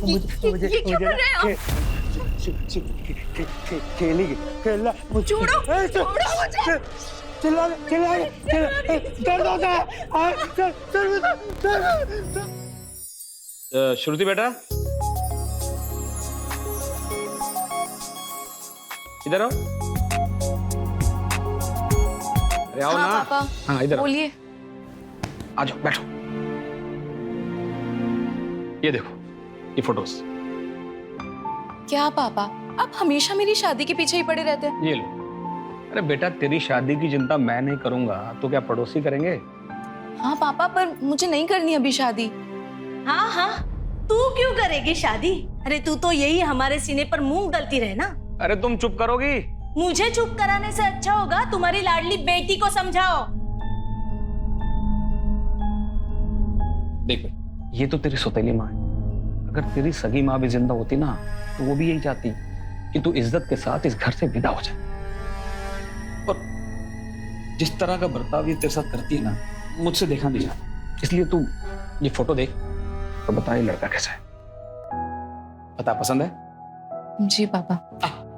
ये क्या कर रहे हो? खेलेगी खेलना छोड़ो मुझे। चिल्ला दर्द होता है। श्रुति बेटा इधर आओ। अरे आओ हाँ, ना। पापा हाँ इधर आओ। बोलिए। आ जाओ बैठो। ये देखो ये फोटोज। क्या पापा आप हमेशा मेरी शादी के पीछे ही पड़े रहते हैं। ये लो। अरे बेटा तेरी शादी की चिंता मैं नहीं करूंगा तो क्या पड़ोसी करेंगे? हाँ पापा पर मुझे नहीं करनी अभी शादी। हाँ हाँ तू क्यों करेगी शादी? अरे तू तो यही हमारे सीने पर मूंग दलती रहे ना। अरे तुम चुप करोगी? मुझे चुप कराने से अच्छा होगा तुम्हारी लाडली बेटी को समझाओ। देख ये तो तेरी सौतेली माँ है। अगर तेरी सगी माँ भी जिंदा होती ना तो वो भी यही चाहती कि तू इज्जत के साथ इस घर से विदा हो जाए। और जिस तरह का बर्ताव ये तेरे साथ करती है ना मुझसे देखा नहीं जाता। इसलिए तू ये फोटो देख तो बता ये लड़का कैसा है। बता पसंद है? जी पापा।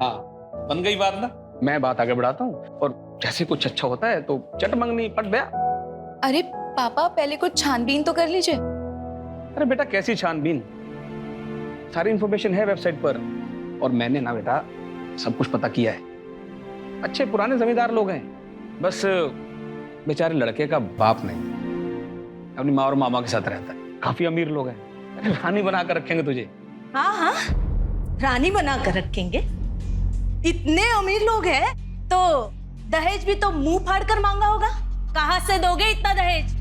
हाँ बन गई बात ना। मैं बात आगे बढ़ाता हूँ और जैसे कुछ अच्छा होता है तो चट मंगनी पट गया। अरे पापा पहले कुछ छानबीन तो कर लीजिए। अरे बेटा कैसी छानबीन? सारी इंफॉर्मेशन है वेबसाइट पर और मैंने ना बेटा सब कुछ पता किया है। अच्छे पुराने जमींदार लोग हैं, बस बेचारे लड़के का बाप नहीं, अपनी माँ और मामा के साथ रहता है। काफी अमीर लोग हैं। अरे रानी बना कर रखेंगे तुझे। हाँ हाँ रानी बना कर रखेंगे। इतने अमीर लोग हैं तो दहेज भी तो मुंह फाड़ कर मांगा होगा। कहाँ से दोगे इतना दहेज?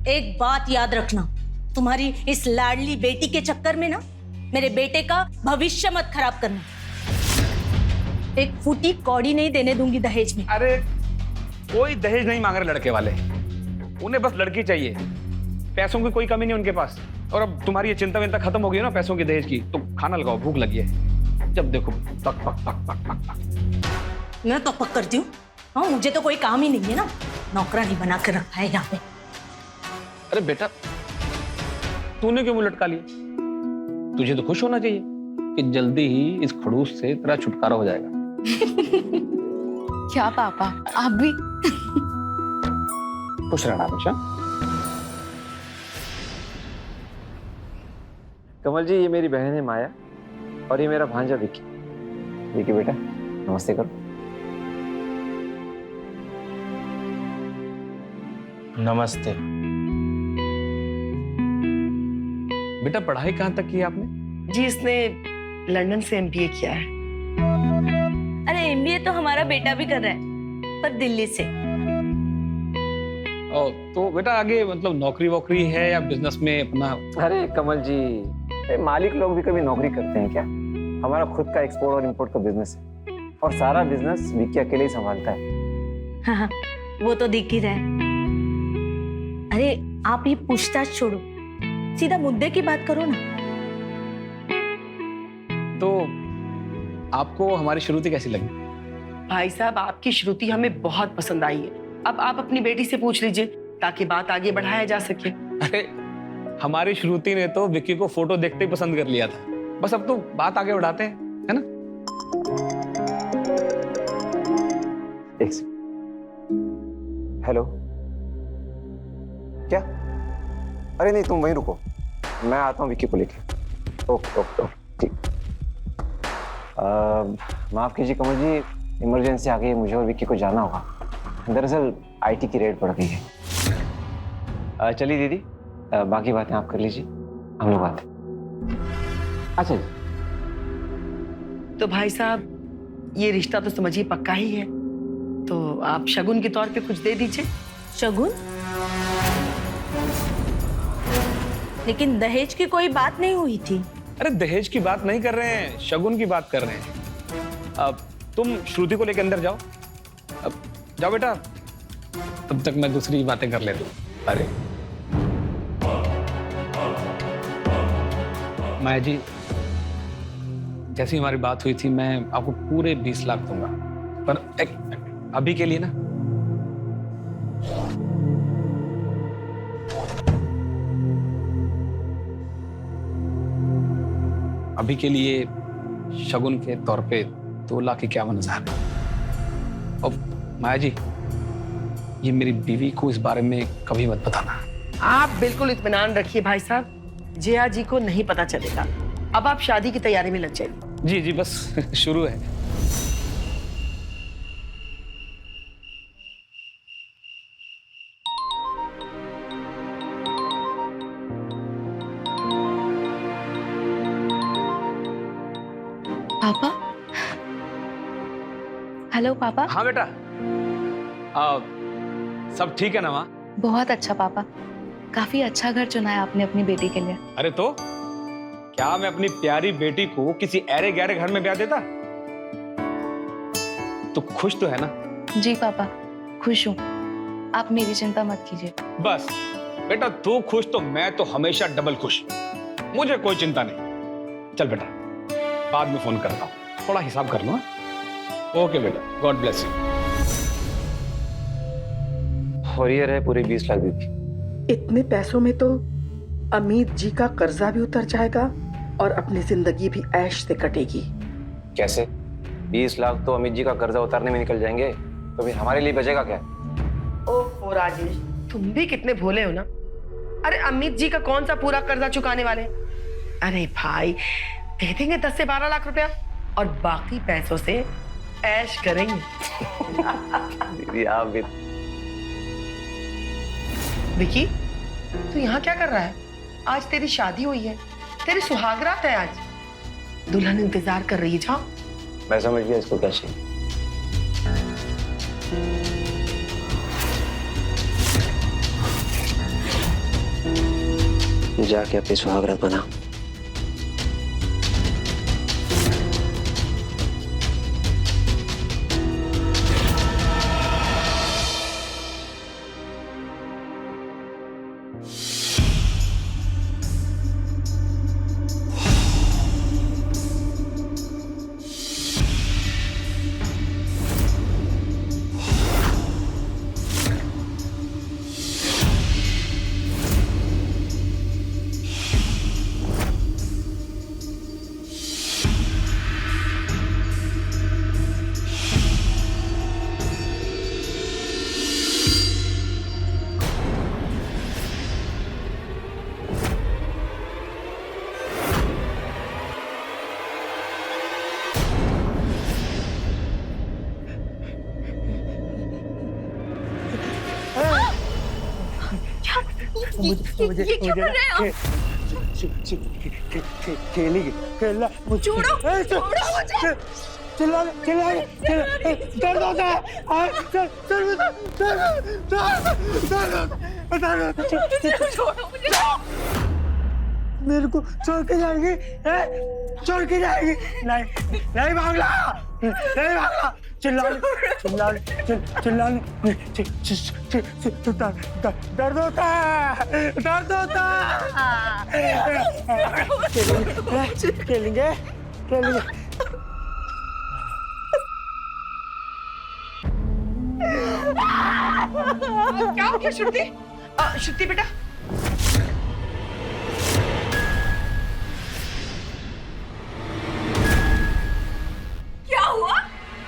एक बात याद रखना, तुम्हारी इस लाडली बेटी के चक्कर में ना मेरे बेटे का भविष्य मत खराब करना। एक फूटी कौड़ी नहीं देने दूंगी दहेज में। अरे कोई दहेज नहीं मांग रहे लड़के वाले, उन्हें बस लड़की चाहिए। पैसों की कोई कमी नहीं उनके पास। और अब तुम्हारी ये चिंता विंता खत्म हो गई ना पैसों की दहेज की, तो खाना लगाओ, भूख लगी है। जब देखो पक पक पक पक पक पक। मैं तो पक करती हूँ। हाँ मुझे तो कोई काम ही नहीं है ना, नौकरानी बना कर रखा है यहाँ पे। अरे बेटा तूने क्यों मुंह लटका लिया? तुझे तो खुश होना चाहिए कि जल्दी ही इस खड़ूस से तेरा छुटकारा हो जाएगा। क्या पापा आप भी? खुश रहना हमेशा। कमल जी ये मेरी बहन है माया और ये मेरा भांजा विकी। विकी बेटा नमस्ते करो। नमस्ते। बेटा पढ़ाई कहाँ तक की आपने? जी इसने लंदन से एमबीए किया है। अरे एमबीए तो हमारा बेटा भी कर रहा है पर दिल्ली से। ओ, तो बेटा आगे मतलब नौकरी वोकरी है या बिजनेस में अपना? अरे कमल जी मालिक लोग भी कभी नौकरी करते हैं क्या? हमारा खुद का एक्सपोर्ट और इंपोर्ट का बिजनेस है और सारा बिजनेस विकी अकेले ही संभालता है। हाँ वो तो दिख ही रहा है। अरे आप ये पूछताछ छोड़ो, सीधा मुद्दे की बात करो ना। तो आपको हमारी श्रुति कैसी लगी? भाई साहब आपकी श्रुति हमें बहुत पसंद आई है। अब आप अपनी बेटी से पूछ लीजिए ताकि बात आगे बढ़ाया जा सके। अरे हमारी श्रुति ने तो विक्की को फोटो देखते ही पसंद कर लिया था। बस अब तो बात आगे बढ़ाते हैं, है ना? एक सेकंड। हेलो क्या? अरे नहीं तुम वहीं रुको, मैं आता हूँ विक्की को लेके। ओके ओके ओके ठीक। माफ कीजिए कमल जी, इमरजेंसी आ गई है, मुझे और विक्की को जाना होगा। दरअसल आईटी की रेड पड़ गई है। चलिए दीदी बाकी बातें आप कर लीजिए, हम लोग आते हैं। अच्छा जी। तो भाई साहब ये रिश्ता तो समझिए पक्का ही है, तो आप शगुन के तौर पे कुछ दे दीजिए। शगुन? लेकिन दहेज की कोई बात नहीं हुई थी। अरे दहेज की बात नहीं कर रहे हैं, शगुन की बात कर रहे हैं। अब तुम श्रुति को लेकर अंदर जाओ। अब जाओ बेटा, तब तक मैं दूसरी बातें कर लेता हूँ। अरे माया जी जैसी हमारी बात हुई थी मैं आपको पूरे 20 लाख दूंगा, पर अभी के लिए ना। अभी के लिए शगुन के तौर पे 2,51,000। और माया जी, ये मेरी बीवी को इस बारे में कभी मत बताना। आप बिल्कुल इत्मीनान रखिए भाई साहब, जया जी को नहीं पता चलेगा। अब आप शादी की तैयारी में लग जाइए। जी जी, बस शुरू है। पापा। हेलो पापा। हाँ बेटा, सब ठीक है ना माँ? बहुत अच्छा पापा, काफी अच्छा घर चुना है आपने अपनी बेटी के लिए। अरे तो क्या मैं अपनी प्यारी बेटी को किसी ऐरे गहरे घर में ब्याह देता? तो खुश तो है ना? जी पापा, खुश हूँ। आप मेरी चिंता मत कीजिए। बस बेटा, तू खुश तो मैं तो हमेशा डबल खुश। मुझे कोई चिंता नहीं। चल बेटा, बाद में फोन करता हूँ, थोड़ा हिसाब कर लो। ओके बेटा, गॉड ब्लेस यू। और ये रहे पूरे 20 लाख दीदी। इतने पैसों में तो अमित जी का कर्जा भी उतर जाएगा और अपनी जिंदगी भी ऐश से कटेगी। कैसे? 20 लाख तो अमित जी का कर्जा उतारने में निकल जाएंगे, तो फिर हमारे लिए बचेगा क्या? ओह राजेश, तुम भी कितने भोले हो ना। अरे अमित जी का कौन सा पूरा कर्जा चुकाने वाले? अरे भाई, दे देंगे 10 से 12 लाख रुपया और बाकी पैसों से ऐश करेंगे। दीदी आप भी। विकी, तू यहाँ क्या कर रहा है? आज तेरी शादी हुई है, तेरी सुहागरात है आज। दुल्हन इंतजार कर रही है। जाओ। मैं समझ गया इसको क्या चाहिए। जाके अपनी सुहागरात बना। ये क्या कर रहे हो? खेलेंगे खेलना छोड़ो, छोड़ो मुझे। चिल्ला दर्द होता है। छोड़ो मुझे। मेरे को छोड़ के जाएंगे? छोड़ के जाएंगे? नहीं नहीं भागना, नहीं भागना। चिल्ला दर्द होता है, दर्द होता है। खेलेंगे खेलेंगे। क्या हो गया श्रुति? श्रुति बेटा, क्या हुआ?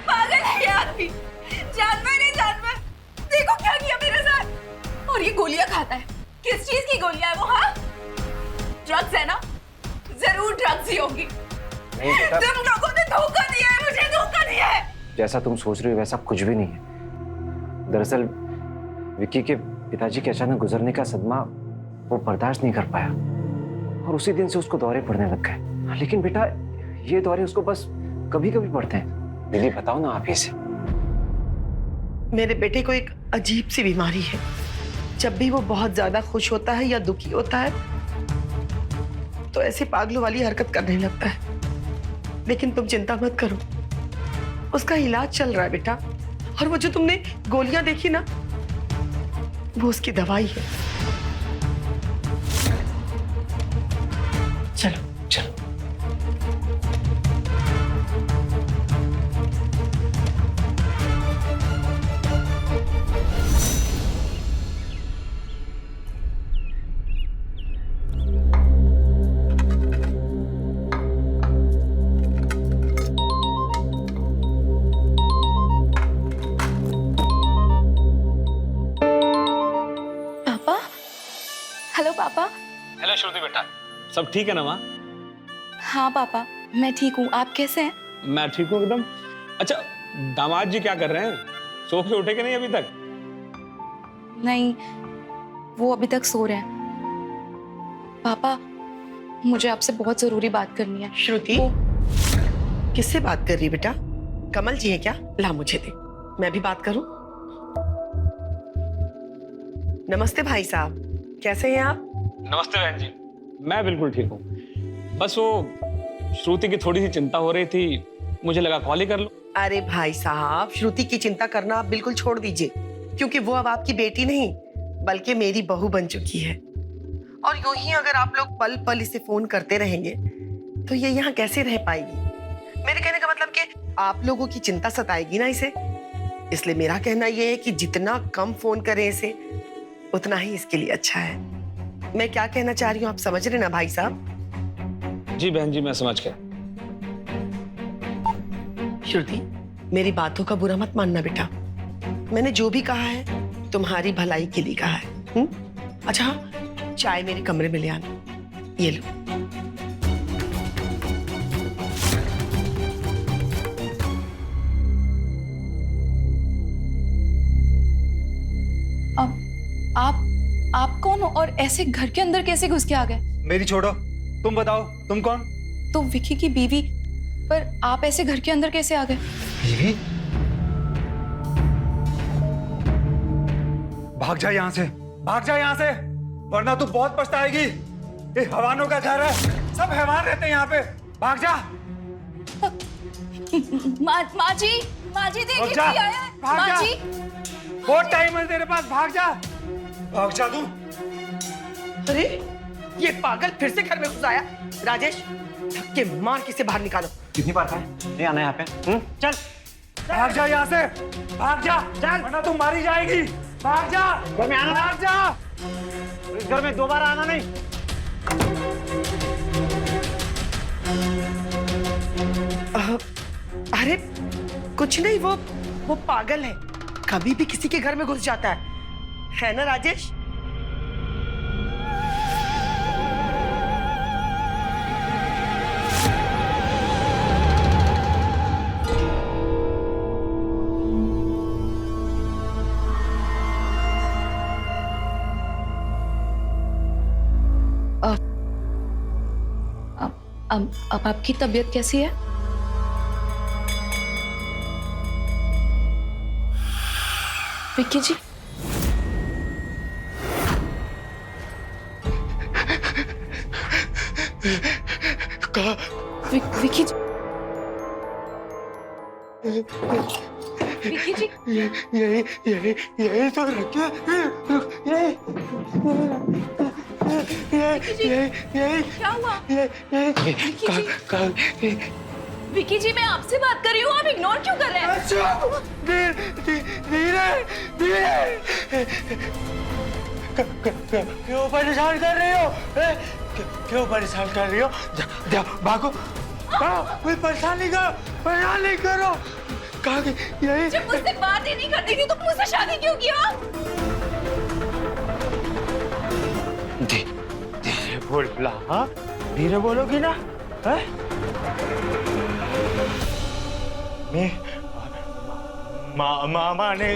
पागल है ये आदमी। जानवर है जानवर। देखो क्या किया मेरे साथ। और ये गोलियां खाता है। किस चीज की गोलियां है वो? हाँ, ड्रग्स है ना? जरूर ड्रग्स ही होगी। नहीं बेटा, तुम लोगों ने धोखा दिया है, मुझे धोखा दिया है। जैसा तुम सोच रही हो वैसा कुछ भी नहीं है। दरअसल विक्की के पिताजी के अचानक गुजरने का सदमा वो बर्दाश्त नहीं कर पाया और उसी दिन से उसको दौरे पड़ने लग गए। लेकिन बेटा, ये दौरे उसको बस कभी कभी पड़ते हैं। दीदी बताओ ना आप ही से। मेरे बेटे को एक अजीब सी बीमारी है। जब भी वो बहुत ज्यादा खुश होता है या दुखी होता है तो ऐसे पागलों वाली हरकत करने लगता है। लेकिन तुम चिंता मत करो, उसका इलाज चल रहा है बेटा। और वो जो तुमने गोलियां देखी ना, वो उसकी दवाई है। चलो चलो। पापा। हेलो श्रुति बेटा, सब ठीक है ना माँ? हाँ पापा, मैं ठीक हूँ। आप कैसे हैं? मैं ठीक हूँ एकदम। अच्छा, दामाद जी क्या कर रहे हैं? सो के उठे कि नहीं अभी तक? नहीं, वो अभी तक सो रहे हैं। पापा, मुझे आपसे बहुत जरूरी बात करनी है। श्रुति, किससे बात कर रही है बेटा? कमल जी है क्या? ला मुझे दे, मैं भी बात करूं। नमस्ते भाई साहब, कैसे हैं आप? नमस्ते बहन जी, मैं बिल्कुल ठीक हूँ। बस वो श्रुति की थोड़ी सी चिंता हो रही थी, मुझे लगा कॉल ही कर लो। अरे भाई साहब, श्रुति की चिंता करना आप बिल्कुल छोड़ दीजिए, क्योंकि वो अब आपकी बेटी नहीं बल्कि मेरी बहू बन चुकी है। और यूं ही अगर आप लोग पल पल इसे फोन करते रहेंगे तो ये यहाँ कैसे रह पाएगी? मेरे कहने का मतलब कि आप लोगों की चिंता सताएगी ना इसे। इसलिए मेरा कहना यह है कि जितना कम फोन करें इसे, उतना ही इसके लिए अच्छा है। मैं क्या कहना चाह रही हूँ आप समझ रहे ना भाई साहब? जी बहन जी, मैं समझ गया। श्रुति, मेरी बातों का बुरा मत मानना बेटा। मैंने जो भी कहा है तुम्हारी भलाई के लिए कहा है। अच्छा हाँ, चाय मेरे कमरे में ले आना। ये लो। आप कौन हो और ऐसे घर के अंदर कैसे घुस के आ गए? मेरी छोड़ो, तुम बताओ तुम कौन? तो विकी की बीवी, पर आप ऐसे घर के अंदर कैसे आ गए? बीवी? भाग जा यहाँ से, भाग जा यहाँ से, वरना तू बहुत पछताएगी। ये हैवानों का घर है, सब हैवान रहते हैं यहाँ पे। भाग जा। माँ जी देखिए भाग जा, कोई आया है। भाग जा। माँ जी, बहुत टाइम है तेरे पास, भाग जा, भाग जा तू। अरे ये पागल फिर से घर में घुस आया। राजेश, धक्के मार के इसे बाहर निकालो। कितनी बार है नहीं आना यहाँ पे? चल भाग जा यहाँ से, भाग जा, चल, वरना तू मारी जाएगी। भाग जा, घर में आना, भाग जा। इस घर में दोबारा आना नहीं। अरे कुछ नहीं, वो पागल है, कभी भी किसी के घर में घुस जाता है ना राजेश? अब आपकी तबीयत कैसी है? विक्की जी, विक्की जी, विक्की जी, यही तो रखे, यही क्या हुआ? विक्की जी, मैं आपसे बात कर रही हूँ, आप इग्नोर क्यों कर रहे हैं? धीरे क्यों परेशान कर रही हो? क्यों परेशान कर रही हो? भागो, कोई परेशान नहीं करो। कहा कि यही जब मुझसे बात ही नहीं करती थी तो मुझसे शादी क्यों किया? धीरे बोला, हाँ धीरे बोलोगी ना? मैं मामा ने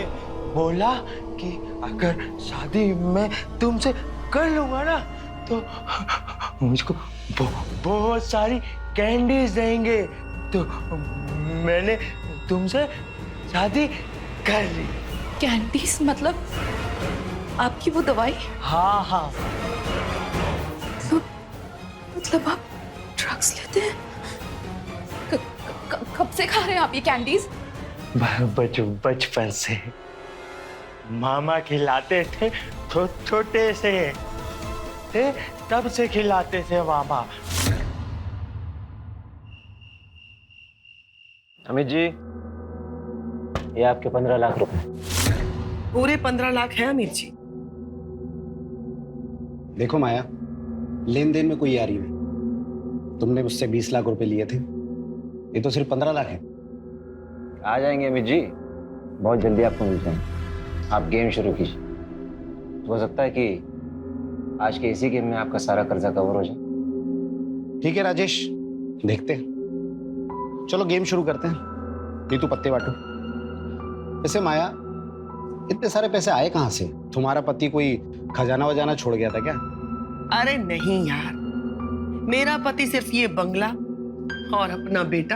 बोला कि अगर शादी मैं तुमसे कर लूंगा ना तो मुझको बहुत सारी कैंडीज देंगे, तो मैंने तुमसे शादी कर ली। कैंडीज मतलब आपकी वो दवाई? हाँ। मतलब आप ड्रग्स लेते हैं? कब से खा रहे हैं आप ये कैंडीज? बचपन से मामा खिलाते थे, छोटे से थे तब से खिलाते थे मामा। अमित जी, ये आपके 15 लाख रुपए। पूरे 15 लाख है अमीर जी। देखो माया, लेन देन में कोई यारी नहीं। तुमने मुझसे 20 लाख रुपए लिए थे, ये तो सिर्फ 15 लाख है। आ जाएंगे अमित जी, बहुत जल्दी आपको मिल जाएंगे। आप गेम शुरू कीजिए, हो सकता है कि आज के इसी गेम में आपका सारा कर्जा कवर हो जाए। ठीक है राजेश, देखते हैं। चलो गेम शुरू करते हैं। ये तू पत्ते बांटो। वैसे माया, इतने सारे पैसे आए कहाँ से? तुम्हारा पति कोई खजाना वजाना छोड़ गया था क्या? अरे नहीं यार, मेरा पति सिर्फ ये बंगला और अपना बेटा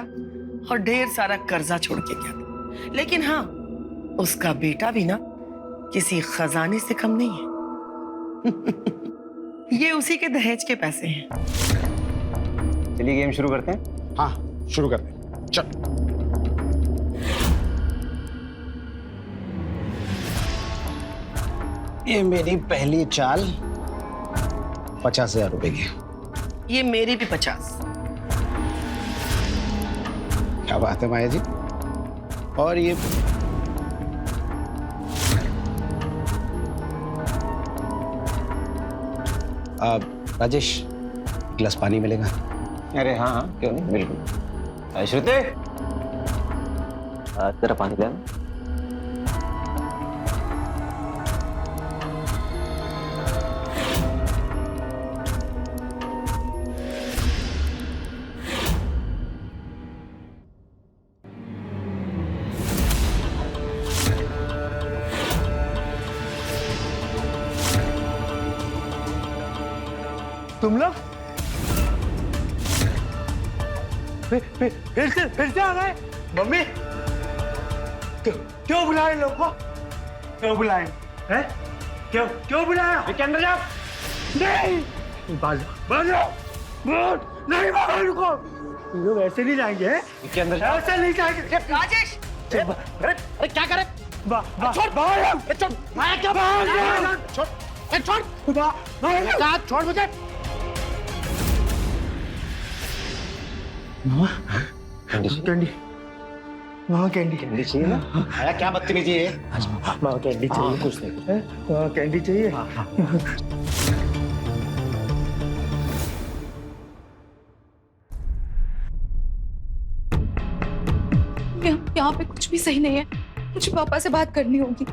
और ढेर सारा कर्जा छोड़ के गया था। लेकिन हाँ, उसका बेटा भी ना किसी खजाने से कम नहीं है। ये उसी के दहेज के पैसे हैं। चलिए गेम शुरू करते हैं। हाँ शुरू करते हैं, चल। ये मेरी पहली चाल 50,000 रुपए की। ये मेरी भी 50। क्या बात है माया जी। और ये राजेश, गिलास पानी मिलेगा? अरे हाँ हाँ, क्यों नहीं, बिल्कुल। श्रुति, तेरा पानी लेना। तुम लोग फिर से आ गए? मम्मी, क्यों बुलाए लोग को? क्यों बुलाए हैं? क्यों बुलाया? के अंदर जाओ। नहीं, बाहर नहीं, बाहर रुको। तुम लोग ऐसे नहीं जाएंगे हैं? के अंदर ऐसे नहीं जाएंगे। राजेश, अरे क्या करे? छोड़ बाहर, छोड़ माया, क्या बाहर छोड़ मुझे। कैंडी, वहाँ कैंडी चाहिए ना? माया क्या बदतमीजी है? वहाँ कैंडी चाहिए। कुछ नहीं। वहाँ कैंडी चाहिए। यहाँ पे कुछ भी सही नहीं है। मुझे पापा से बात करनी होगी।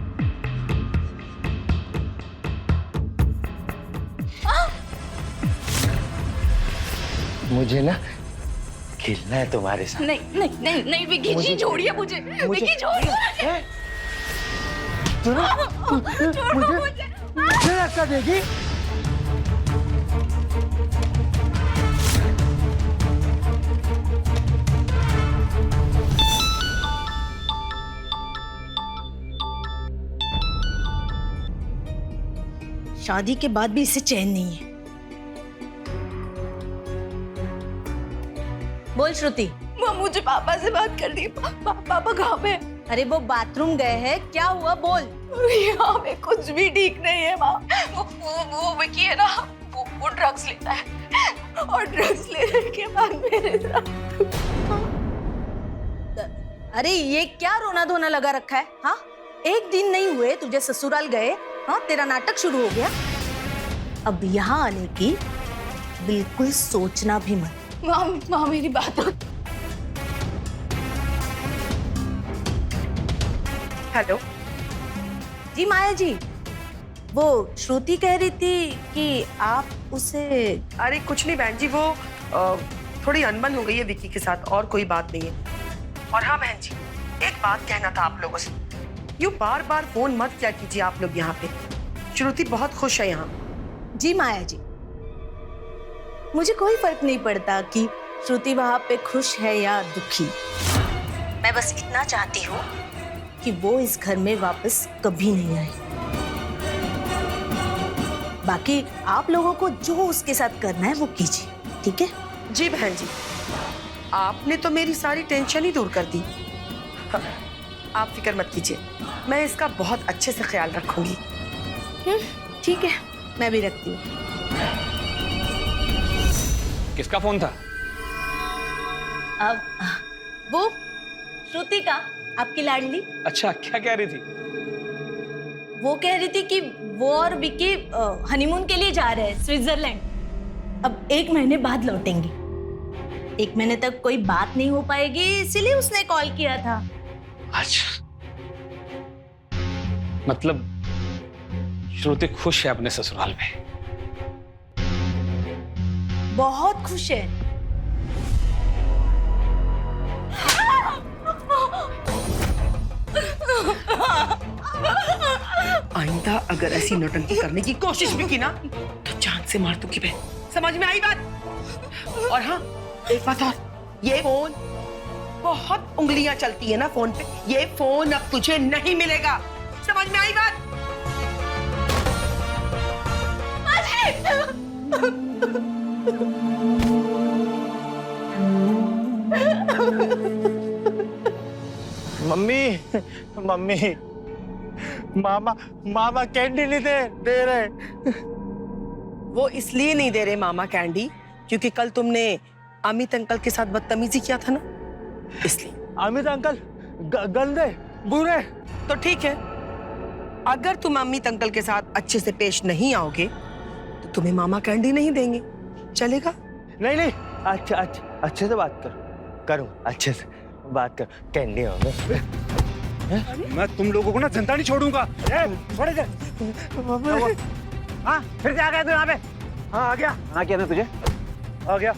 मुझे ना खेलना है तुम्हारे साथ। नहीं नहीं नहीं नहीं विकी जी, छोड़िए मुझे। विकी छोड़िए मुझे। मुझे धक्का देगी? शादी के बाद भी इसे चैन नहीं है। बोल श्रुति। मुझे पापा से बात कर दी। पापा कहाँ पे? अरे वो बाथरूम गए हैं, क्या हुआ बोल। यहाँ पे कुछ भी ठीक नहीं है माँ। वो विकी है ना, वो ड्रग्स लेता है और ड्रग्स लेने के बाद मेरे साथ। अरे ये क्या रोना धोना लगा रखा है? हाँ, एक दिन नहीं हुए तुझे ससुराल गए, हाँ तेरा नाटक शुरू हो गया। अब यहाँ आने की बिल्कुल सोचना भी मत। माँ मेरी बात। हेलो जी माया जी, वो श्रुति कह रही थी कि आप उसे। अरे कुछ नहीं बहन जी, वो थोड़ी अनबन हो गई है विकी के साथ, और कोई बात नहीं है। और हाँ बहन जी, एक बात कहना था आप लोगों से। यूं बार बार फोन मत किया कीजिए आप लोग यहाँ पे। श्रुति बहुत खुश है यहाँ। जी माया जी, मुझे कोई फर्क नहीं पड़ता कि श्रुति वहां पे खुश है या दुखी। मैं बस इतना चाहती हूँ कि वो इस घर में वापस कभी नहीं आए। बाकी आप लोगों को जो उसके साथ करना है वो कीजिए, ठीक है? जी बहन जी, आपने तो मेरी सारी टेंशन ही दूर कर दी। हाँ, आप फिक्र मत कीजिए, मैं इसका बहुत अच्छे से ख्याल रखूंगी। ठीक है, मैं भी रखती हूँ। किसका फोन था? अब वो श्रुति का, आपकी लाडली। अच्छा, क्या कह रही थी? वो कह रही थी कि वो और विकी हनीमून के लिए जा रहे हैं स्विट्जरलैंड। अब 1 महीने बाद लौटेंगे। 1 महीने तक कोई बात नहीं हो पाएगी, इसीलिए उसने कॉल किया था। अच्छा, मतलब श्रुति खुश है अपने ससुराल में। बहुत खुश है। आइंदा अगर ऐसी नौटंकी करने की कोशिश भी की ना तो जान से मार दूंगी मैं। समझ में आई बात? और हाँ, एक बात और, ये फोन, बहुत उंगलियां चलती है ना फोन पे, ये फोन अब तुझे नहीं मिलेगा। समझ में आई बात? मम्मी मम्मी, मामा मामा कैंडी नहीं दे रहे। वो इसलिए नहीं दे रहे मामा कैंडी क्योंकि कल तुमने अमित अंकल के साथ बदतमीजी किया था ना, इसलिए। अमित अंकल गंदे बुरे। तो ठीक है, अगर तुम अमित अंकल के साथ अच्छे से पेश नहीं आओगे तो तुम्हें मामा कैंडी नहीं देंगे, चलेगा? नहीं नहीं, अच्छा अच्छे से बात करूँ, अच्छे से बात कर, कैंडी होंगे। मैं तुम लोगों को ना जिंदा नहीं छोड़ूंगा। छोड़ दे। हाँ, फिर से आ गया तू यहाँ पे? हाँ आ गया। हाँ क्या था तुझे? आ गया।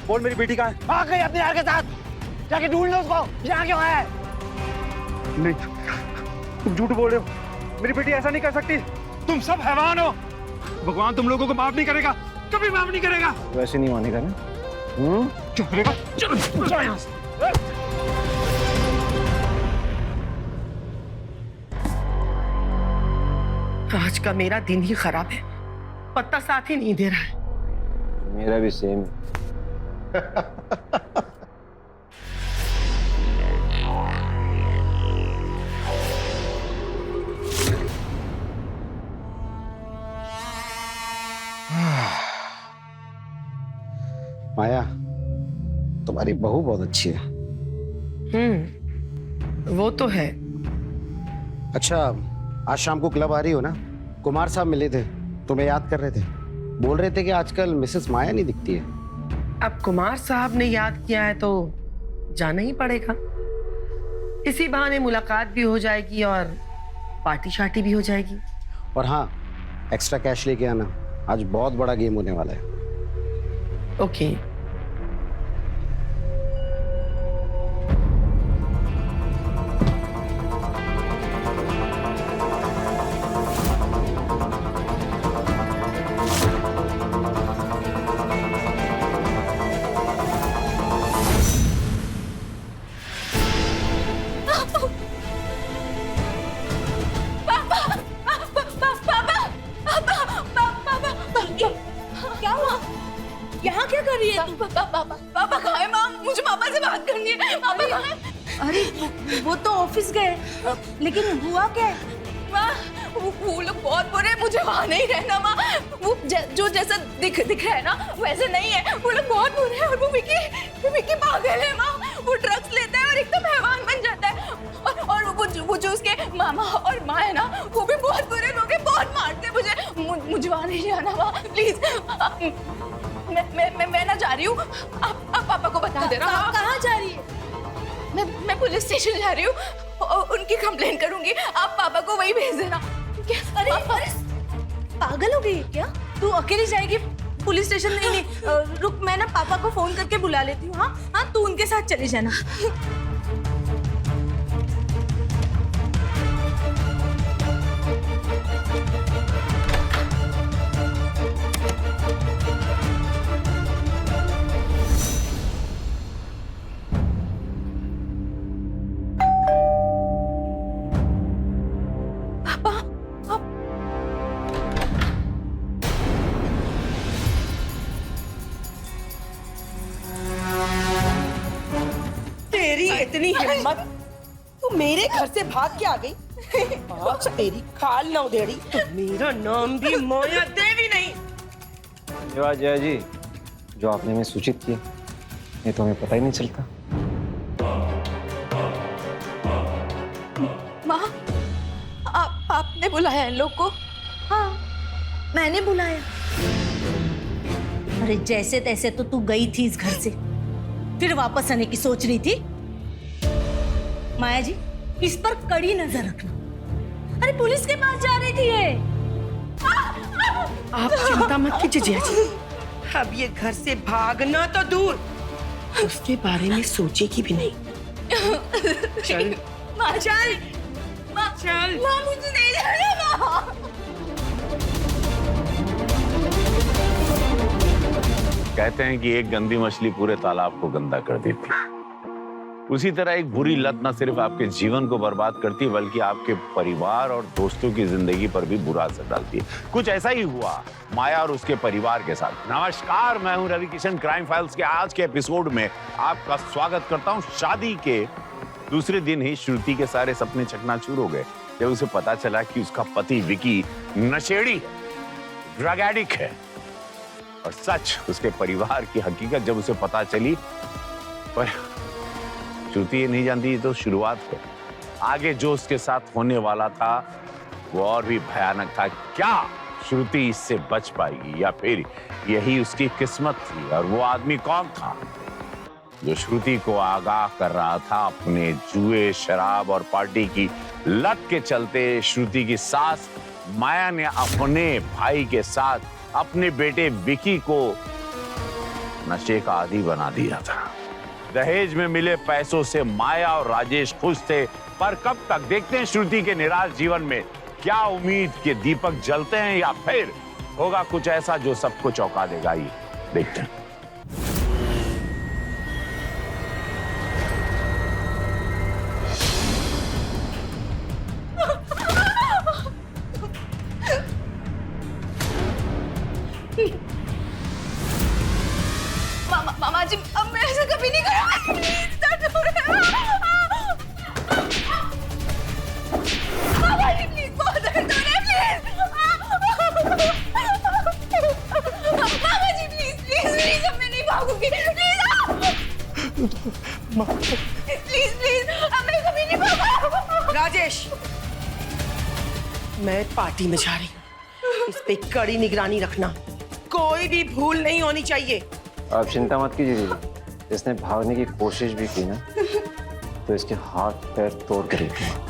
बोल मेरी बेटी कहाँ है? आ गई अपने यार के साथ, जाके ढूंढ लो उसको। यहाँ क्यों है? नहीं, तुम झूठ बोल रहे हो, मेरी बेटी ऐसा नहीं कर सकती। तुम सब हैवान हो, भगवान तुम लोगों को माफ नहीं करेगा, कभी माफ नहीं करेगा। वैसे नहीं मानेगा ना? चुप रहेगा? चलो यहाँ से। आज का मेरा दिन ही खराब है, पत्ता साथ ही नहीं दे रहा है। मेरा भी सेम। माया, तुम्हारी बहू बहुत अच्छी है। वो तो है। अच्छा, आज शाम को क्लब आ रही हो ना? कुमार साहब मिले थे, तुम्हें याद कर रहे थे, बोल रहे थे कि आजकल मिसेस माया नहीं दिखती है। अब कुमार साहब ने याद किया है तो जाना ही पड़ेगा। इसी बहाने मुलाकात भी हो जाएगी और पार्टी शार्टी भी हो जाएगी। और हाँ, एक्स्ट्रा कैश लेके आना, आज बहुत बड़ा गेम होने वाला है। ओके। क्या हुआ? यहाँ क्या कर रही है तू? पापा कहाँ है? माँ, मुझे पापा से बात करनी है। पापा कहाँ है? अरे वो तो ऑफिस गए, लेकिन हुआ क्या है? माँ, वो लोग बहुत बुरे हैं, मुझे वहाँ नहीं रहना माँ। वो जो जैसा दिख रहा है ना वैसे नहीं है, वो लोग बहुत बुरे हैं। और वो विकी पागल है माँ, वो ड्रग्स लेता है और एकदम हैवान बन जाता है। और वो जो उसके मामा और माँ है ना, वो भी बहुत बुरे लोग हैं, बहुत मारते हैं मुझे वहाँ नहीं जाना माँ, प्लीज। मैं ना जा रही हूँ, आप पापा को बता देना। कहाँ जा रही है? मैं पुलिस स्टेशन जा रही हूँ, उनकी कंप्लेंट करूंगी, आप पापा को वही भेज देना। अरे पागल हो गई है क्या? तू अकेली जाएगी पुलिस स्टेशन? नहीं, रुक, मैं ना पापा को फोन करके बुला लेती हूँ। हाँ, तू उनके साथ चली जाना। इतनी हिम्मत, तू मेरे घर से भाग के आ गई? आज तेरी खाल ना उधेड़ी तो मेरा नाम भी माया देवी नहीं। धन्यवाद जया जी, जो आपने हमें सूचित किया, ये तो हमें पता ही नहीं चलता। माँ, आपने बुलाया इन लोग को? हाँ, मैंने बुलाया। अरे जैसे तैसे तो तू गई थी इस घर से, फिर वापस आने की सोच रही थी। माया जी, इस पर कड़ी नजर रखना। अरे पुलिस के पास जा रही थी ये। आप चिंता मत कीजिए जिया जी, अब ये घर से भागना तो दूर, उसके बारे में सोचेगी भी नहीं। चल माँ चल चल। माँ मुझे नहीं जाना माँ। कहते हैं कि एक गंदी मछली पूरे तालाब को गंदा कर देती है। उसी तरह एक बुरी लत न सिर्फ आपके जीवन को बर्बाद करती है बल्कि आपके परिवार और दोस्तों की जिंदगी पर भी बुरा असर डालती है। कुछ ऐसा ही हुआ माया और उसके परिवार के साथ। नमस्कार, मैं हूं रवि किशन। क्राइम फाइल्स के आज के एपिसोड में आपका स्वागत करता हूं। शादी के दूसरे दिन ही श्रुति के सारे सपने चकनाचूर हो गए जब उसे पता चला कि उसका पति विकी नशेड़ी है, ड्रग एडिक्ट है। और सच, उसके परिवार की हकीकत जब उसे पता चली, पर श्रुति ये नहीं जानती तो शुरुआत है। आगे जो उसके साथ होने वाला था वो और भी भयानक था। क्या श्रुति इससे बच पाएगी या फिर यही उसकी किस्मत थी? और वो आदमी कौन था जो श्रुति को आगाह कर रहा था अपने जुए, शराब और पार्टी की लत के चलते? श्रुति की सास माया ने अपने भाई के साथ अपने बेटे विकी को नशे का आदी बना दिया था। दहेज में मिले पैसों से माया और राजेश खुश थे, पर कब तक? देखते हैं श्रुति के निराश जीवन में क्या उम्मीद के दीपक जलते हैं या फिर होगा कुछ ऐसा जो सबको चौंका देगा। ये देखते हैं। मामा जी, अब मैं ऐसा कभी नहीं करूँगा। मामा जी प्लीज, बहुत दर्द हो रहा है, प्लीज। मामा जी प्लीज प्लीज प्लीज, अब मैं नहीं भागूंगी, प्लीज प्लीज प्लीज, अब मैं कभी नहीं भागूंगा। राजेश, मैं पार्टी में जा रही हूँ, इस पे कड़ी निगरानी रखना, कोई भी भूल नहीं होनी चाहिए। आप चिंता मत कीजिए दीदी, इसने भागने की कोशिश भी की ना तो इसके हाथ पैर तोड़ कर रखेंगे।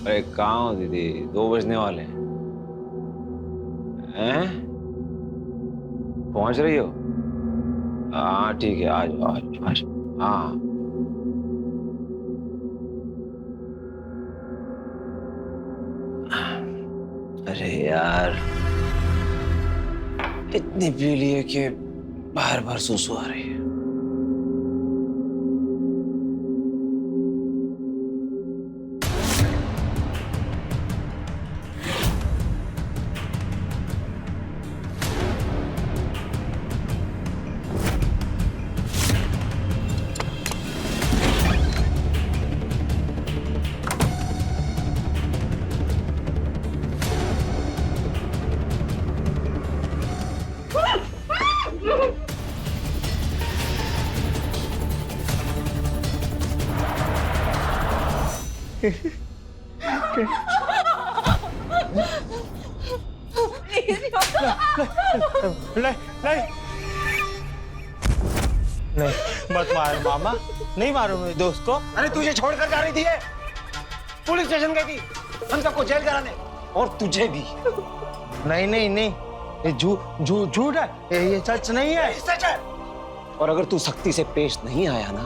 अरे कहाँ हो दीदी, 2 बजने वाले हैं। पहुंच रही हो? हाँ ठीक है, आ जाओ आ जाओ आ जाओ। हाँ अरे यार, इतनी पी लिए कि बार बार सुसु आ रही है। नहीं नहीं नहीं, मत मारो मामा, नहीं मारो मेरे दोस्त को। अरे तुझे छोड़कर जा रही थी ये, पुलिस स्टेशन गई थी हम सबको जेल कराने, और तुझे भी। नहीं नहीं नहीं, ये झूठ है, ये सच नहीं है। सच है। और अगर तू सख्ती से पेश नहीं आया ना,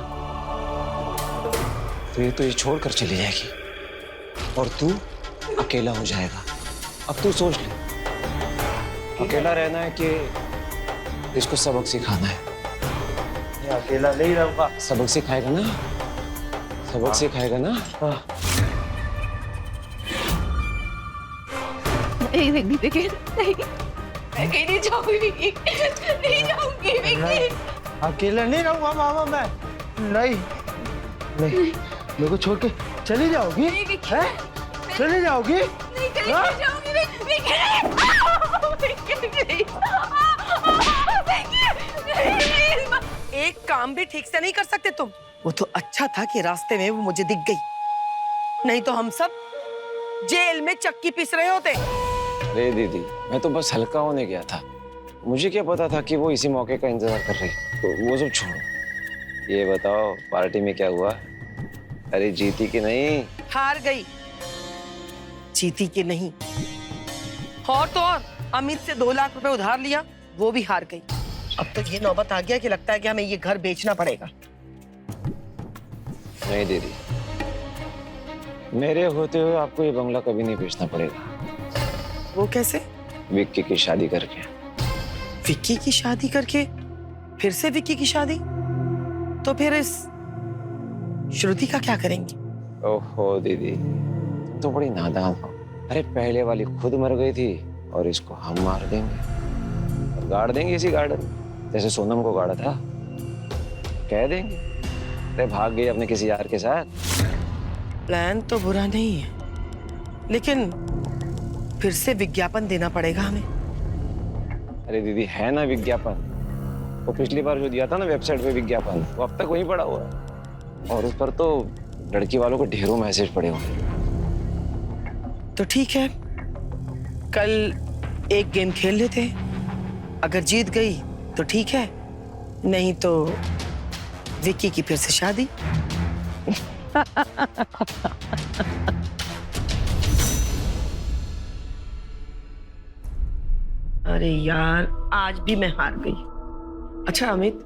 तो ये तुझे छोड़कर चली जाएगी और तू अकेला हो जाएगा। अब तू सोच ले, अकेला रहना है कि इसको सबक सिखाना है? ये अकेला नहीं रहूंगा। सबक सिखाएगा ना, सबक सिखाएगा ना? नहीं नहीं विकी, नहीं, मैं कहीं नहीं जाऊंगी, नहीं जाऊंगी विकी। अकेला नहीं रहूंगा मामा मैं। नहीं नहीं, मेरे को छोड़ के चली जाओगी? नहीं विकी, हैं? चली जाओगी? नहीं कहीं नहीं जाऊंगी विकी, एक काम भी ठीक से नहीं कर सकते तुम? वो तो अच्छा था कि रास्ते में वो मुझे दिख गई, नहीं तो हम सब जेल में चक्की पीस रहे होते। अरे दीदी, मैं तो बस हल्का होने गया था, मुझे क्या पता था कि वो इसी मौके का इंतजार कर रही। तो वो सब छोड़ो, ये बताओ पार्टी में क्या हुआ? अरे जीती कि नहीं? हार गई। जीती कि नहीं? और तो और अमित से 2 लाख रुपए उधार लिया, वो भी हार गई। अब तो ये नौबत आ गया कि लगता है कि हमें ये घर बेचना पड़ेगा। नहीं दीदी, मेरे होते हुए आपको ये बंगला कभी नहीं बेचना पड़ेगा। वो कैसे? विक्की की शादी करके। विक्की की शादी करके? फिर से विक्की की शादी? तो फिर इस श्रुति का क्या करेंगे? ओहो दीदी, तुम तो बड़ी नादान हो। अरे पहले वाली खुद मर गई थी और इसको हम मार देंगे और गाड़ देंगे इसी गार्डन में, जैसे सोनम को गाड़ा था। कह देंगे अरे भाग गई अपने किसी यार के साथ। प्लान तो बुरा नहीं है, लेकिन फिर से विज्ञापन देना पड़ेगा हमें। अरे दीदी, है ना विज्ञापन, वो पिछली बार जो दिया था ना वेबसाइट पे विज्ञापन, वो अब तक वहीं पड़ा हुआ है और उस पर तो लड़की वालों को ढेरों मैसेज पड़े हुए हैं। तो ठीक है, कल एक गेम खेल लेते हैं। अगर जीत गई तो ठीक है, नहीं तो विक्की की फिर से शादी। अरे यार, आज भी मैं हार गई। अच्छा अमित,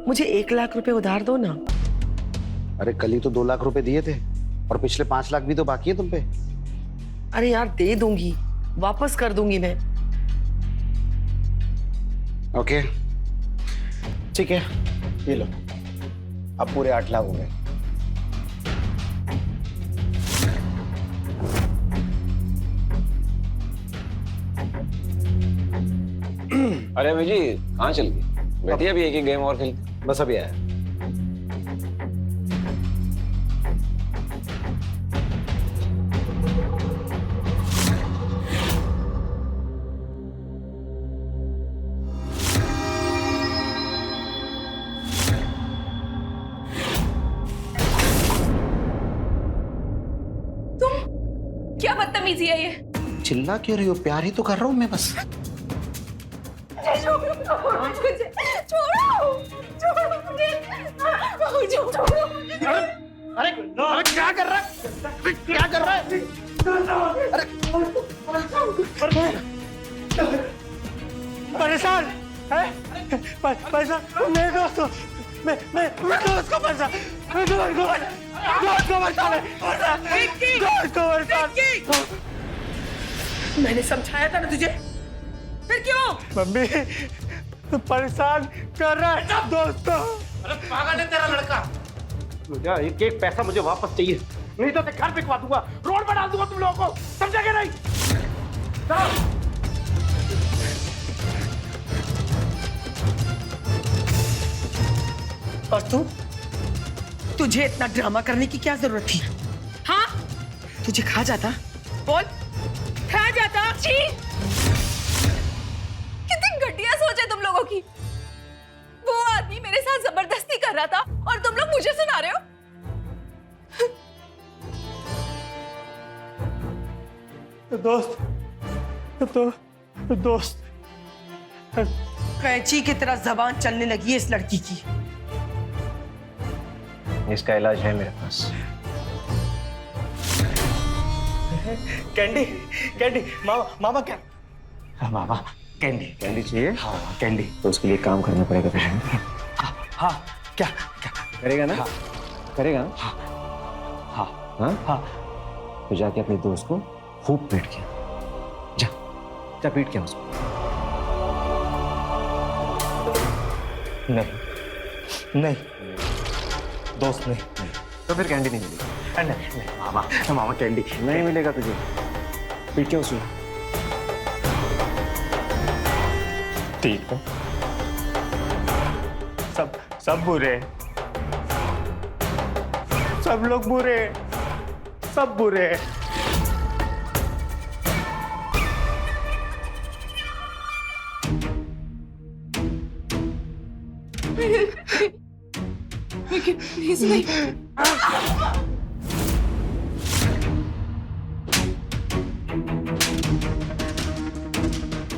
मुझे 1 लाख रुपए उधार दो ना। अरे कल ही तो 2 लाख रुपए दिए थे और पिछले 5 लाख भी तो बाकी है तुम पे। अरे यार दे दूंगी, वापस कर दूंगी मैं। ओके ठीक है, ये लो, अब पूरे 8 लाख हो गए। अरे अभी जी कहाँ चल गई? बैठिए, अभी एक ही गेम और खेलते। बस अभी आया। क्या बदतमीजी है ये? चिल्ला क्यों रही हो? प्यार ही तो कर रहा हूँ मैं बस। छोड़ो मुझे, छोड़ो मुझे, छोड़ो मुझे। अरे क्या कर रहा है? क्या कर रहा है? अरे परेशान है? पैसा मेरे दोस्तों, मैं दोस्त को पैसा, दोस्त को पैसा। मैंने समझाया था ना तुझे, फिर क्यों? मम्मी परेशान कर रहा है दोस्तों। अरे पागल है तेरा लड़का। मुझे एक पैसा मुझे वापस चाहिए, नहीं तो घर बिकवा दूंगा, रोड पर डाल दूंगा तुम लोगों को, समझा क्या? नहीं और तुझे इतना ड्रामा करने की क्या जरूरत थी? हाँ, तुझे खा जाता, बोल, खा जाता। छी! कितनी घटिया सोच है तुम लोगों की। वो आदमी मेरे साथ जबरदस्ती कर रहा था और तुम लोग मुझे सुना रहे हो। दोस्त कैंची की तरह जबान चलने लगी है इस लड़की की। इसका इलाज है मेरे पास। कैंडी कैंडी मामा क्या? हाँ मामा कैंडी कैंडी चाहिए? हाँ कैंडी। तो उसके लिए काम करना पड़ेगा तुझे। हाँ क्या क्या करेगा ना? हाँ। करेगा ना? हाँ हाँ हाँ? हाँ तो जाके अपने दोस्त को खूब पीट के जा, जा पीट के उसको। नहीं नहीं दोस्त नहीं। तो फिर कैंडी नहीं मिलेगी। नहीं मामा मामा कैंडी नहीं मिलेगा तुझे, पीट के उसको। ठीक है। सब बुरे हैं। सब लोग बुरे हैं। सब बुरे हैं। प्लीज नहीं।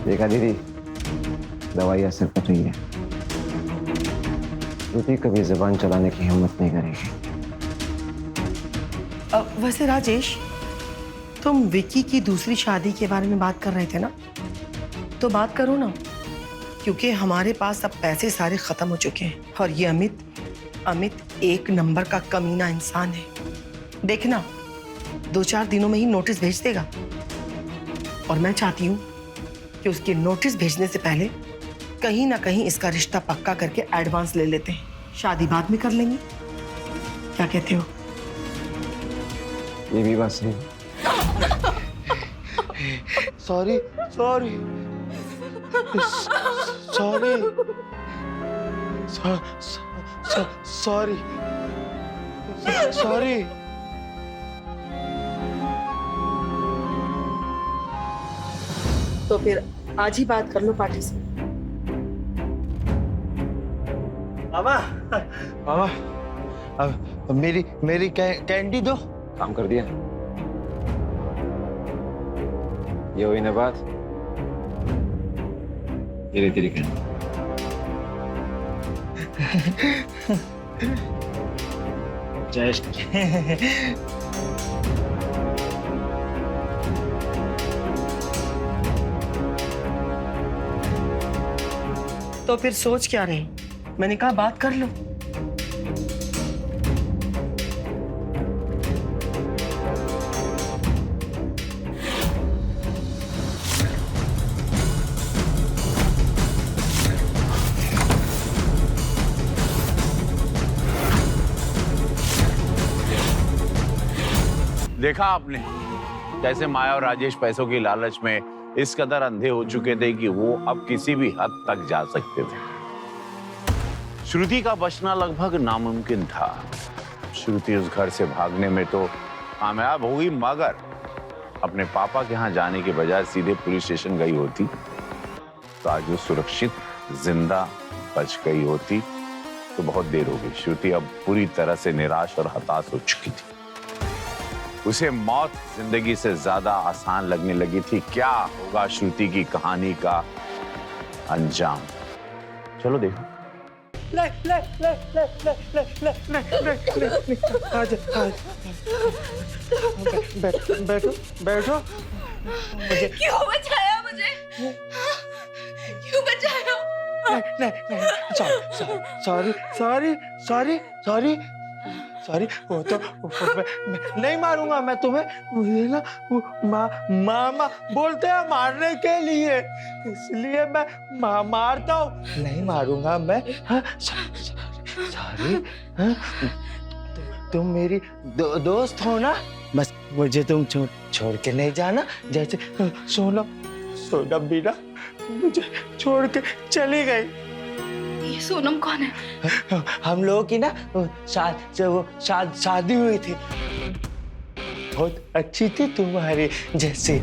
देखा दीदी, दवाई असर कर रही है। श्रुति कभी जुबान चलाने की हिम्मत नहीं करेगी। वैसे राजेश, तुम विकी की दूसरी शादी के बारे में बात कर रहे थे ना, तो बात करो ना, क्योंकि हमारे पास अब पैसे सारे खत्म हो चुके हैं और ये अमित एक नंबर का कमीना इंसान है। देखना 2-4 दिनों में ही नोटिस भेज देगा और मैं चाहती हूँ कि उसके नोटिस भेजने से पहले कहीं ना कहीं इसका रिश्ता पक्का करके एडवांस ले लेते हैं। शादी बाद में कर लेंगे, क्या कहते हो? ये भी बात सही। Sorry sorry sorry sorry sorry. तो फिर आज ही बात कर लो पार्टी से। मामा मामा अब मेरी कैंडी दो। काम कर दिया। ये हुई ना बात। धीरे धीरे कर। तो फिर सोच क्या रहे? मैंने कहा बात कर लो। देखा आपने कैसे माया और राजेश पैसों की लालच में इस कदर अंधे हो चुके थे कि वो अब किसी भी हद तक जा सकते थे। श्रुति का बचना लगभग नामुमकिन था। श्रुति उस घर से भागने में तो कामयाब हो गई, मगर अपने पापा के यहाँ जाने के बजाय सीधे पुलिस स्टेशन गई होती तो आज वो सुरक्षित जिंदा बच गई होती। तो बहुत देर हो गई। श्रुति अब पूरी तरह से निराश और हताश हो चुकी थी। उसे मौत जिंदगी से ज्यादा आसान लगने लगी थी। क्या होगा श्रुति की कहानी का अंजाम? चलो देखो। बैठो। क्यों बचाया मुझे? क्यों बचाया? सॉरी वो तो मैं नहीं मारूंगा मैं तुम्हें। मुझे ना मामा बोलते हैं मारने के लिए, इसलिए मैं मारता हूँ। नहीं मारूंगा मैं। सॉरी। तुम मेरी दोस्त हो ना, बस मुझे तुम छोड़ के नहीं जाना। जैसे सोनम भी ना मुझे छोड़ के चली गई। ये सोनम कौन है? हम लोगों की ना शादी हुई थी, बहुत अच्छी थी तुम्हारी जैसी।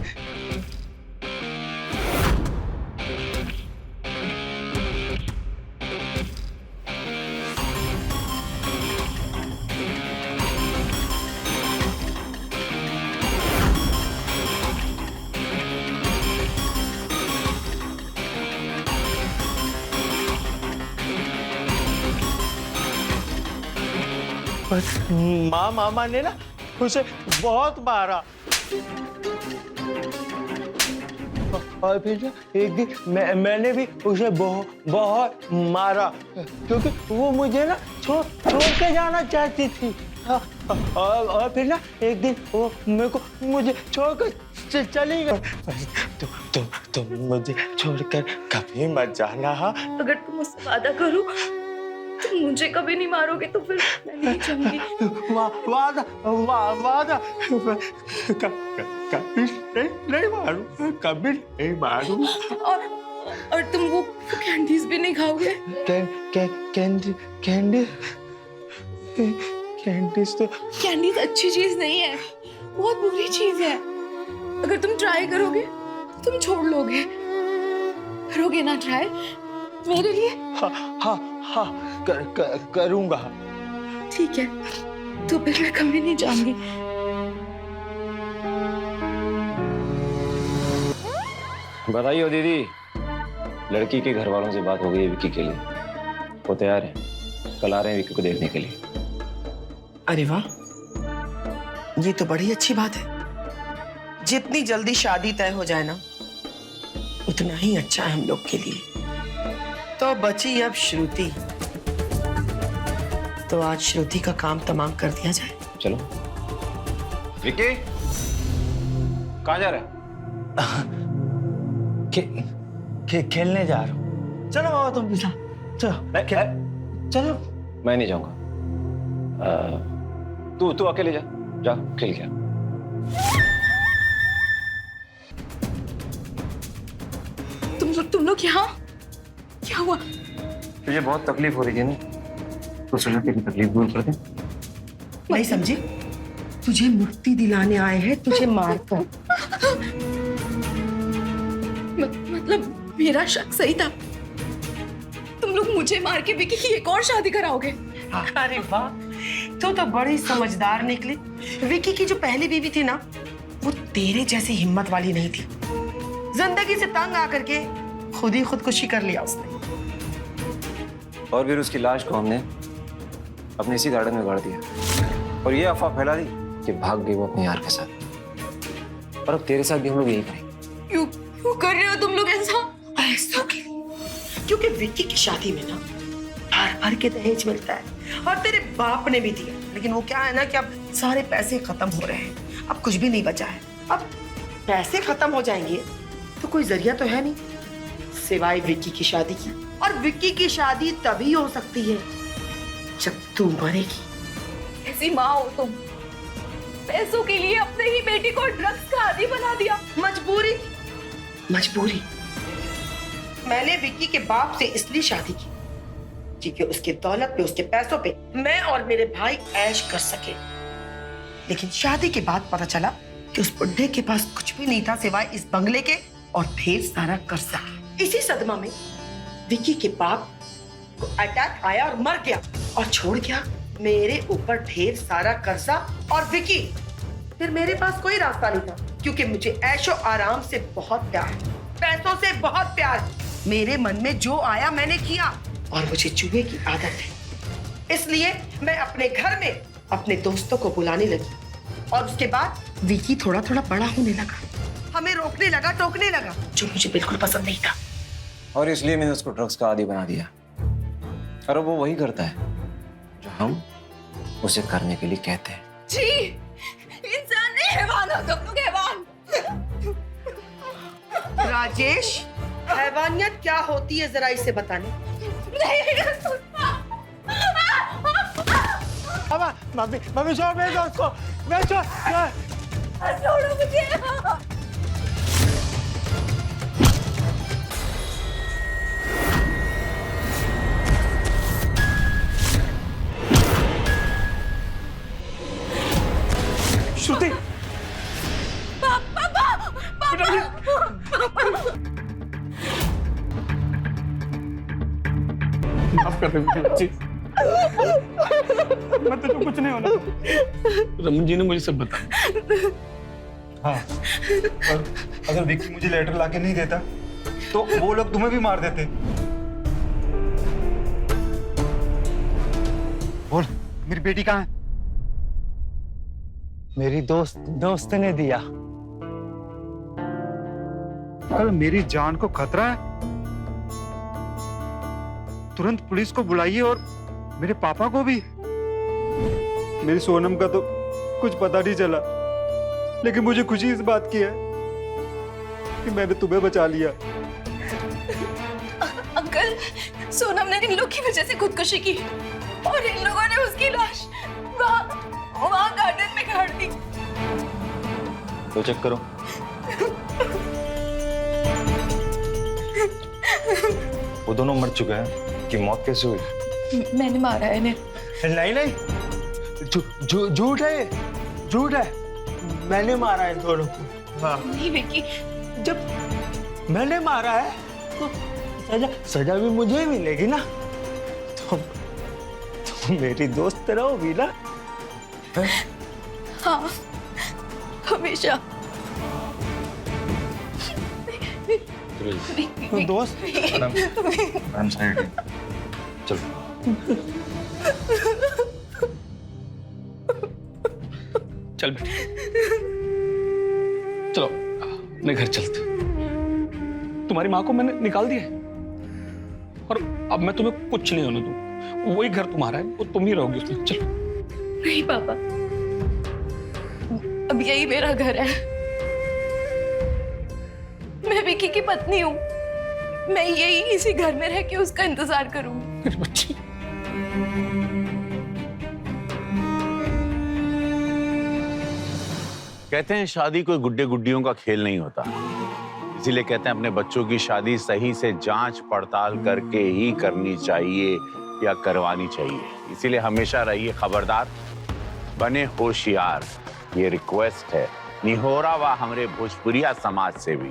मामा ने ना उसे बहुत मारा और फिर ना एक दिन मैंने भी उसे बहुत मारा क्योंकि वो मुझे ना छोड़ के जाना चाहती थी। और फिर ना एक दिन वो मुझे छोड़कर चली गई। तुम मुझे छोड़कर कभी मत जाना। हाँ, अगर तुम मुझसे वादा करो तुम मुझे कभी नहीं मारोगे तो फिर मैं नहीं जाऊंगी। वादा कभी नहीं मारूं, कभी नहीं मारूं। और तुम वो कैंडीज भी नहीं खाओगे? कैंडीज अच्छी चीज नहीं है, बहुत बुरी चीज है। अगर तुम ट्राई करोगे तो तुम छोड़ लोगे। करोगे ना ट्राई मेरे लिए? हाँ करूंगा। ठीक है, तो फिर मैं कभी नहीं जाऊंगी। बताइए दीदी, लड़की के घर वालों से बात हो गई है विक्की के लिए, वो तैयार है, कल आ रहे हैं विक्की को देखने के लिए। अरे वाह, ये तो बड़ी अच्छी बात है। जितनी जल्दी शादी तय हो जाए ना उतना ही अच्छा है हम लोग के लिए। तो बची अब श्रुति, तो आज श्रुति का काम तमाम कर दिया जाए। चलो। विक्की कहाँ जा रहा है? खेलने जा रहा हूँ। चलो मामा तुम भी चलो। मैं नहीं जाऊंगा। तू अकेले जा खेल के। तुम लोग यहाँ? क्या हुआ? तुझे बहुत तकलीफ हो रही थी ना, तो सोचा तेरी तकलीफ दूर कर दे। नहीं समझी? तुझे मुक्ति दिलाने आए हैं, तुझे मारकर। मतलब मेरा शक सही था? तुम लोग मुझे मार के विक्की की एक और शादी कराओगे? अरे वाह, तो बड़ी समझदार निकली। विक्की की जो पहली बीवी थी ना, वो तेरे जैसी हिम्मत वाली नहीं थी। जिंदगी से तंग आकर के खुद ही खुदकुशी कर लिया उसने। और फिर उसकी लाश को हमने अपने इसी गार्डन में गाड़ दिया और ये अफवाह फैला दी कि भाग गई वो अपने यार के साथ। और अब तेरे साथ भी हम लोग यही करेंगे। क्यों कर रहे हो तुम लोग ऐसा? क्योंकि विक्की की शादी में ना भर के दहेज मिलता है और तेरे बाप ने भी दिया, लेकिन वो क्या है ना कि अब सारे पैसे खत्म हो रहे हैं, अब कुछ भी नहीं बचा है। अब पैसे खत्म हो जाएंगे तो कोई जरिया तो है नहीं सिवाय विक्की की शादी की। और विक्की की शादी तभी हो सकती है जब तू मरेगी। ऐसी माँ हो तुम, पैसों के लिए अपने ही बेटी को ड्रग्स का आदी बना दिया। मजबूरी। मैंने विक्की के बाप से इसलिए शादी की क्योंकि उसके दौलत पे, उसके पैसों पे मैं और मेरे भाई ऐश कर सके। लेकिन शादी के बाद पता चला कि उस बुढ़े के पास कुछ भी नहीं था सिवाय इस बंगले के और ढेर सारा कर्जा। इसी सदमा में विक्की के बाप को अटैक आया और मर गया और छोड़ गया मेरे ऊपर ढेर सारा कर्जा और विक्की। फिर मेरे पास कोई रास्ता नहीं था क्योंकि मुझे ऐशो आराम से बहुत प्यार, पैसों से बहुत प्यार। मेरे मन में जो आया मैंने किया और मुझे जुए की आदत है, इसलिए मैं अपने घर में अपने दोस्तों को बुलाने लगी। और उसके बाद विक्की थोड़ा थोड़ा बड़ा होने लगा, हमें रोकने लगा, टोकने लगा, जो मुझे बिल्कुल पसंद नहीं था। और इसलिए मैंने उसको ड्रग्स का आदी बना दिया। और अब वो वही करता है जो हम उसे करने के लिए कहते हैं। जी, इंसान नहीं, हैवान हो तुम लोग, हैवान। राजेश, हैवानियत क्या होती है जरा इसे बताने। मम्मी छोड़ मेरे दोस्त को, मैं छोड़ो मुझे। श्रुति, माफ कर दे, मैं तुझे कुछ नहीं होना। रमन जी ने मुझे सब बताया। हाँ, और अगर विक्की मुझे लेटर लाके नहीं देता तो वो लोग तुम्हें भी मार देते। बोल, मेरी बेटी कहाँ है? मेरी दोस्त ने दिया। अगर मेरी जान को खतरा है, तुरंत पुलिस को बुलाइए और मेरे पापा को भी। मेरी सोनम का तो कुछ पता नहीं चला, लेकिन मुझे खुशी इस बात की है कि मैंने तुम्हें बचा लिया। अंकल, सोनम ने इन लोग की वजह से खुदकुशी की और इन लोगों ने उसकी लाश वहाँ गार्डन में गाड़ दी। तो चेक करो। वो दोनों मर चुके हैं कि मौत कैसे हुई? मैंने मारा है इन्हें। नहीं नहीं, झूठ है ये, झूठ है। मैंने मारा है इन दोनों को। हाँ नहीं विक्की, जब मैंने मारा है तो सजा भी मुझे ही मिलेगी ना। तुम मेरी दोस्त रहोगी ना? हाँ, हमेशा। दोस्त। Madam side. चलो। चल बेटी, चलो अपने घर चलते। तुम्हारी माँ को मैंने निकाल दिया है और अब मैं तुम्हें कुछ नहीं होने दूँ। वही घर तुम्हारा है, वो तुम ही रहोगी उसमें। चलो। नहीं पापा, अब यही मेरा घर है। मैं विक्की की पत्नी हूँ। मैं यही इसी घर में रह के उसका इंतजार करूंगी। मेरी बच्ची। कहते हैं शादी कोई गुड्डे गुड्डियों का खेल नहीं होता, इसीलिए कहते हैं अपने बच्चों की शादी सही से जांच पड़ताल करके ही करनी चाहिए या करवानी चाहिए। इसीलिए हमेशा रहिए खबरदार, बने होशियार। ये रिक्वेस्ट है निहोरा व हमारे भोजपुरिया समाज से भी।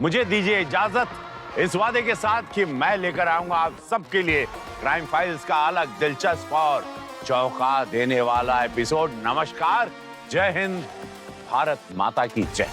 मुझे दीजिए इजाजत इस वादे के साथ कि मैं लेकर आऊंगा आप सबके लिए क्राइम फाइल्स का अलग दिलचस्प और चौंका देने वाला एपिसोड। नमस्कार, जय हिंद, भारत माता की जय।